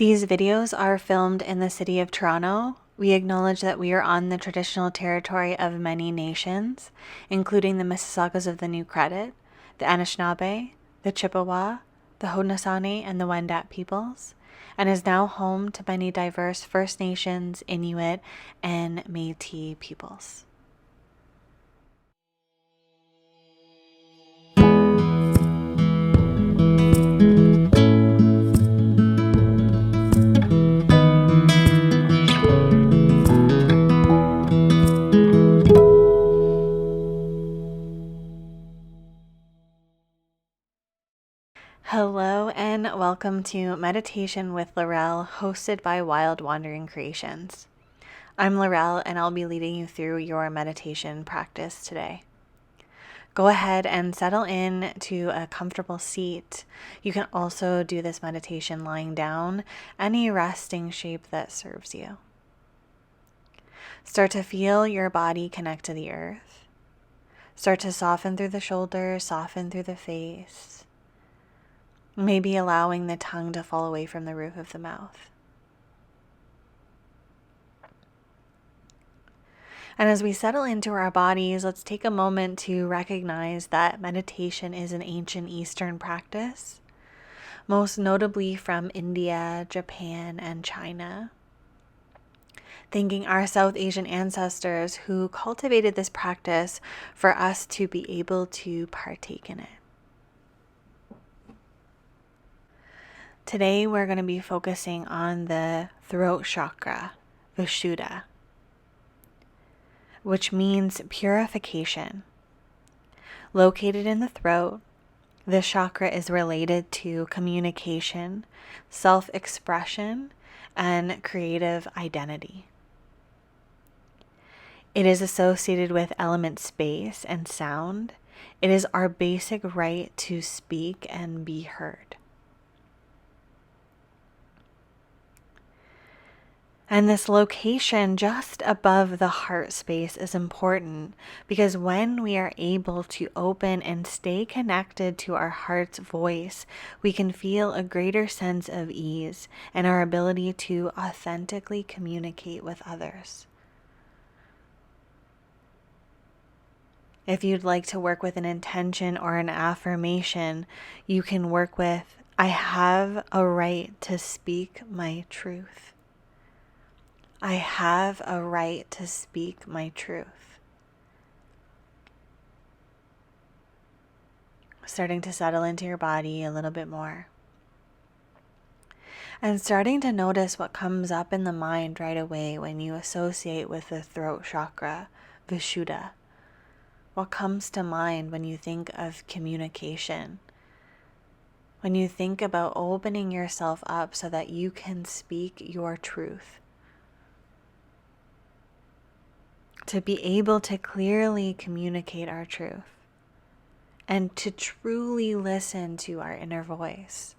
These videos are filmed in the city of Toronto. We acknowledge that we are on the traditional territory of many nations, including the Mississaugas of the New Credit, the Anishinaabe, the Chippewa, the Haudenosaunee, and the Wendat peoples, and is now home to many diverse First Nations, Inuit, and Métis peoples. Hello and welcome to Meditation with Laurelle, hosted by Wild Wandering Creations. I'm Laurelle and I'll be leading you through your meditation practice today. Go ahead and settle in to a comfortable seat. You can also do this meditation lying down, any resting shape that serves you. Start to feel your body connect to the earth. Start to soften through the shoulders, soften through the face. Maybe allowing the tongue to fall away from the roof of the mouth. And as we settle into our bodies, let's take a moment to recognize that meditation is an ancient Eastern practice, most notably from India, Japan, and China. Thanking our South Asian ancestors who cultivated this practice for us to be able to partake in it. Today we're going to be focusing on the throat chakra, Vishuddha, which means purification. Located in the throat, this chakra is related to communication, self-expression, and creative identity. It is associated with element space and sound. It is our basic right to speak and be heard. And this location just above the heart space is important because when we are able to open and stay connected to our heart's voice, we can feel a greater sense of ease and our ability to authentically communicate with others. If you'd like to work with an intention or an affirmation, you can work with, I have a right to speak my truth. I have a right to speak my truth. Starting to settle into your body a little bit more. And starting to notice what comes up in the mind right away when you associate with the throat chakra, Vishuddha. What comes to mind when you think of communication? When you think about opening yourself up so that you can speak your truth? To be able to clearly communicate our truth and to truly listen to our inner voice.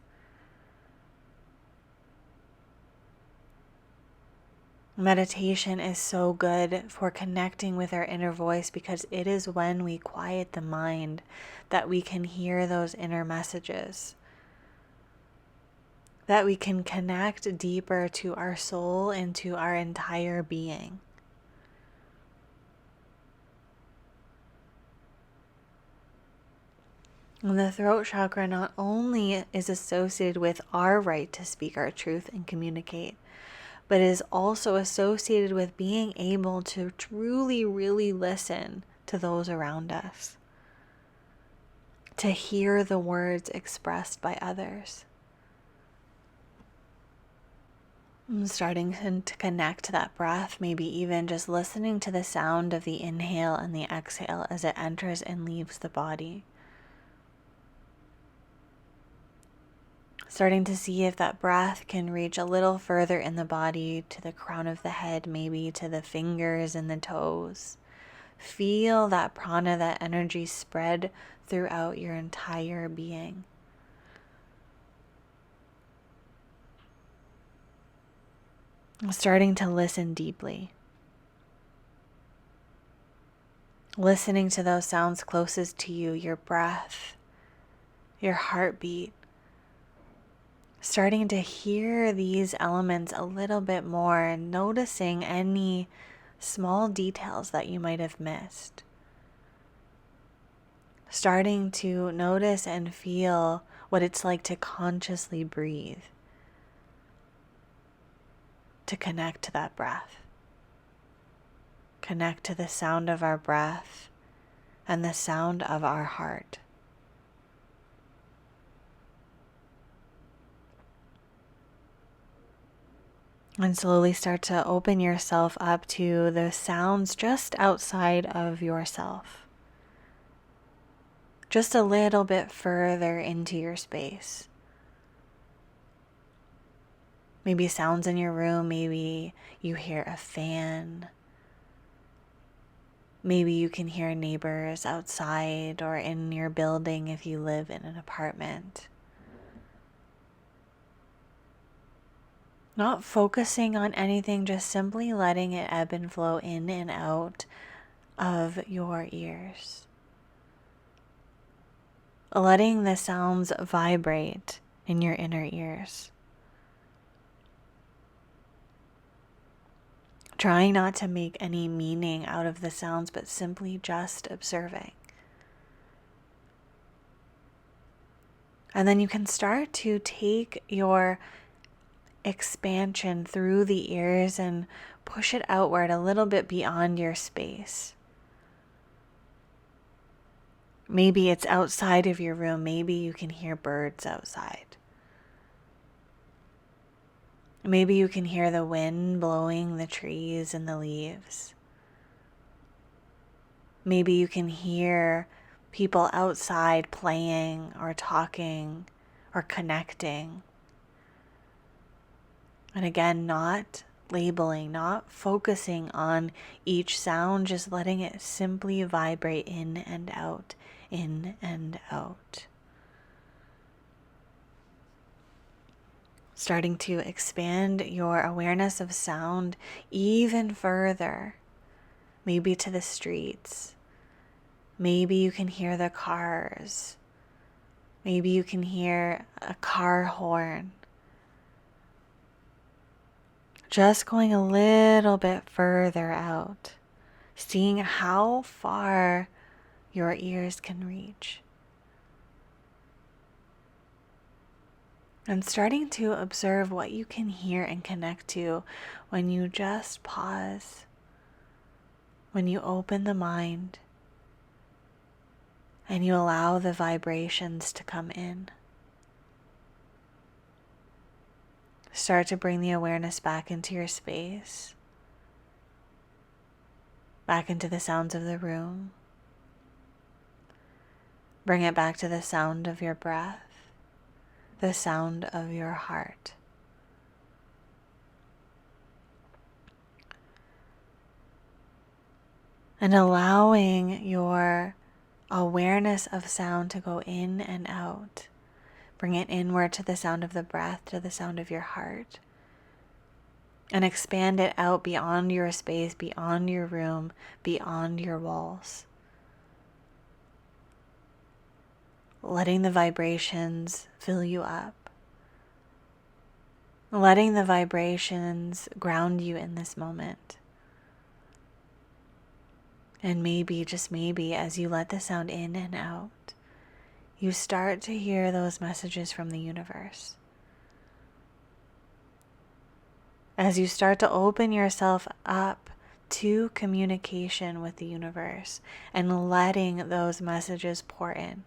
Meditation is so good for connecting with our inner voice because it is when we quiet the mind that we can hear those inner messages, that we can connect deeper to our soul and to our entire being. And the throat chakra not only is associated with our right to speak our truth and communicate, but is also associated with being able to truly, really listen to those around us, to hear the words expressed by others. I'm starting to connect to that breath, maybe even just listening to the sound of the inhale and the exhale as it enters and leaves the body. Starting to see if that breath can reach a little further in the body to the crown of the head, maybe to the fingers and the toes. Feel that prana, that energy spread throughout your entire being. Starting to listen deeply. Listening to those sounds closest to you, your breath, your heartbeat. starting to hear these elements a little bit more and noticing any small details that you might have missed. Starting to notice and feel what it's like to consciously breathe, to connect to that breath, connect to the sound of our breath and the sound of our heart. And slowly start to open yourself up to the sounds just outside of yourself. Just a little bit further into your space. Maybe sounds in your room, maybe you hear a fan. Maybe you can hear neighbors outside or in your building if you live in an apartment. Not focusing on anything, just simply letting it ebb and flow in and out of your ears. Letting the sounds vibrate in your inner ears. Trying not to make any meaning out of the sounds, but simply just observing. And then you can start to take your expansion through the ears and push it outward a little bit beyond your space. Maybe it's outside of your room. Maybe you can hear birds outside. Maybe you can hear the wind blowing the trees and the leaves. Maybe you can hear people outside playing or talking or connecting. And again, not labeling, not focusing on each sound, just letting it simply vibrate in and out, in and out. Starting to expand your awareness of sound even further, maybe to the streets. Maybe you can hear the cars. Maybe you can hear a car horn. Just going a little bit further out, seeing how far your ears can reach. And starting to observe what you can hear and connect to when you just pause, when you open the mind, and you allow the vibrations to come in. Start to bring the awareness back into your space, back into the sounds of the room. Bring it back to the sound of your breath, the sound of your heart. And allowing your awareness of sound to go in and out. Bring it inward to the sound of the breath, to the sound of your heart. And expand it out beyond your space, beyond your room, beyond your walls. Letting the vibrations fill you up. Letting the vibrations ground you in this moment. And maybe, just maybe, as you let the sound in and out, you start to hear those messages from the universe. As you start to open yourself up to communication with the universe and letting those messages pour in.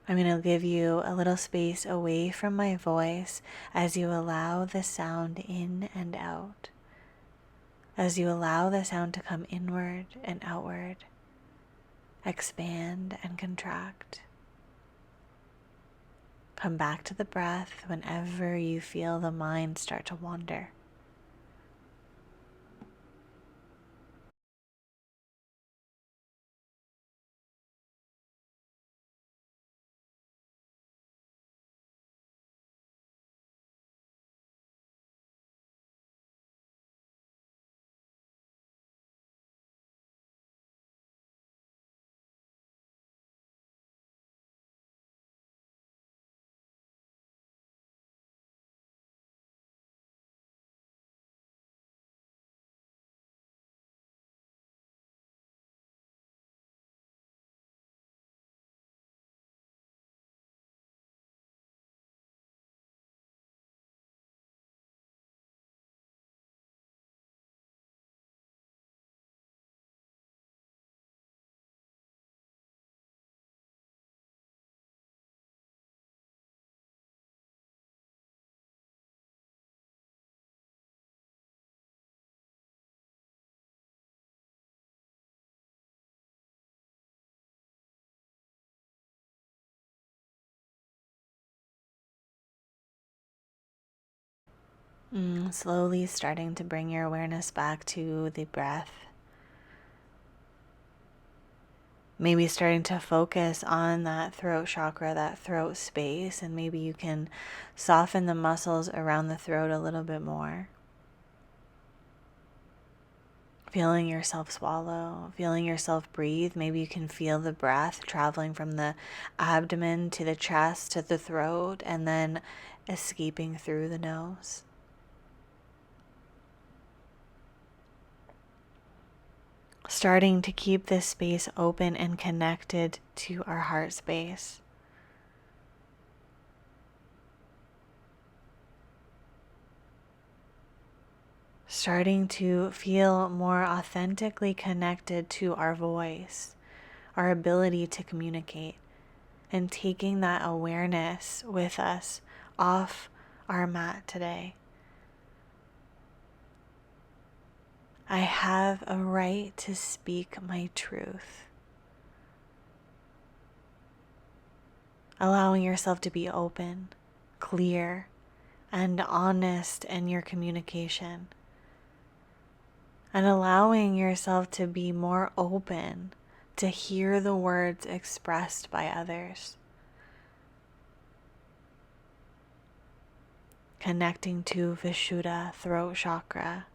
I'm going to give you a little space away from my voice as you allow the sound in and out. As you allow the sound to come inward and outward, expand and contract. Come back to the breath whenever you feel the mind start to wander. Slowly starting to bring your awareness back to the breath. Maybe starting to focus on that throat chakra, that throat space, and maybe you can soften the muscles around the throat a little bit more. Feeling yourself swallow, feeling yourself breathe. Maybe you can feel the breath traveling from the abdomen to the chest to the throat and then escaping through the nose. Starting to keep this space open and connected to our heart space. Starting to feel more authentically connected to our voice, our ability to communicate, and taking that awareness with us off our mat today. I have a right to speak my truth. Allowing yourself to be open, clear, and honest in your communication. And allowing yourself to be more open to hear the words expressed by others. Connecting to Vishuddha, throat chakra.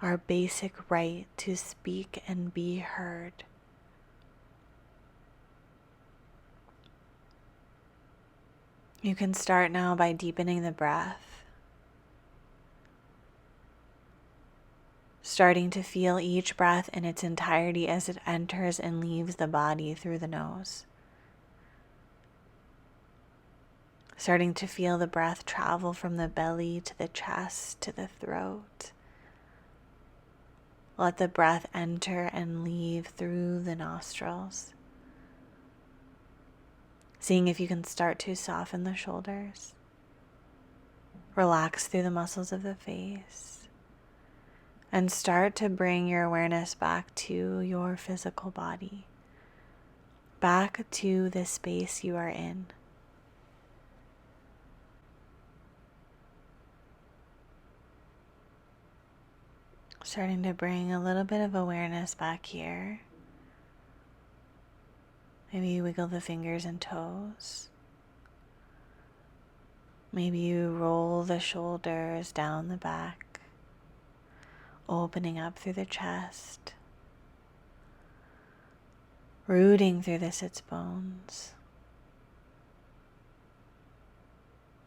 Our basic right to speak and be heard. You can start now by deepening the breath. Starting to feel each breath in its entirety as it enters and leaves the body through the nose. Starting to feel the breath travel from the belly to the chest to the throat. Let the breath enter and leave through the nostrils. Seeing if you can start to soften the shoulders. Relax through the muscles of the face. And start to bring your awareness back to your physical body. Back to the space you are in. Starting to bring a little bit of awareness back here. Maybe you wiggle the fingers and toes. Maybe you roll the shoulders down the back, opening up through the chest, rooting through the sits bones,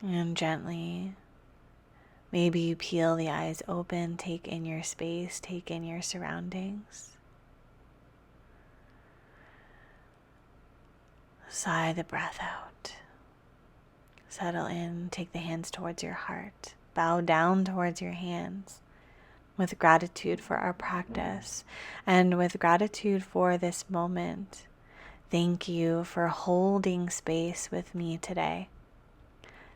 and gently, maybe you peel the eyes open, take in your space, take in your surroundings. Sigh the breath out. Settle in, take the hands towards your heart. Bow down towards your hands with gratitude for our practice and with gratitude for this moment. Thank you for holding space with me today.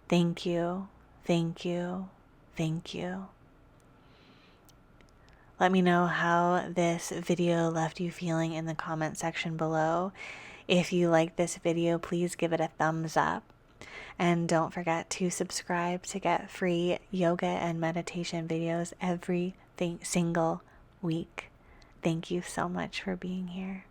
Thank you, thank you, thank you. Let me know how this video left you feeling in the comment section below. If you like this video, please give it a thumbs up. And don't forget to subscribe to get free yoga and meditation videos every single week. Thank you so much for being here.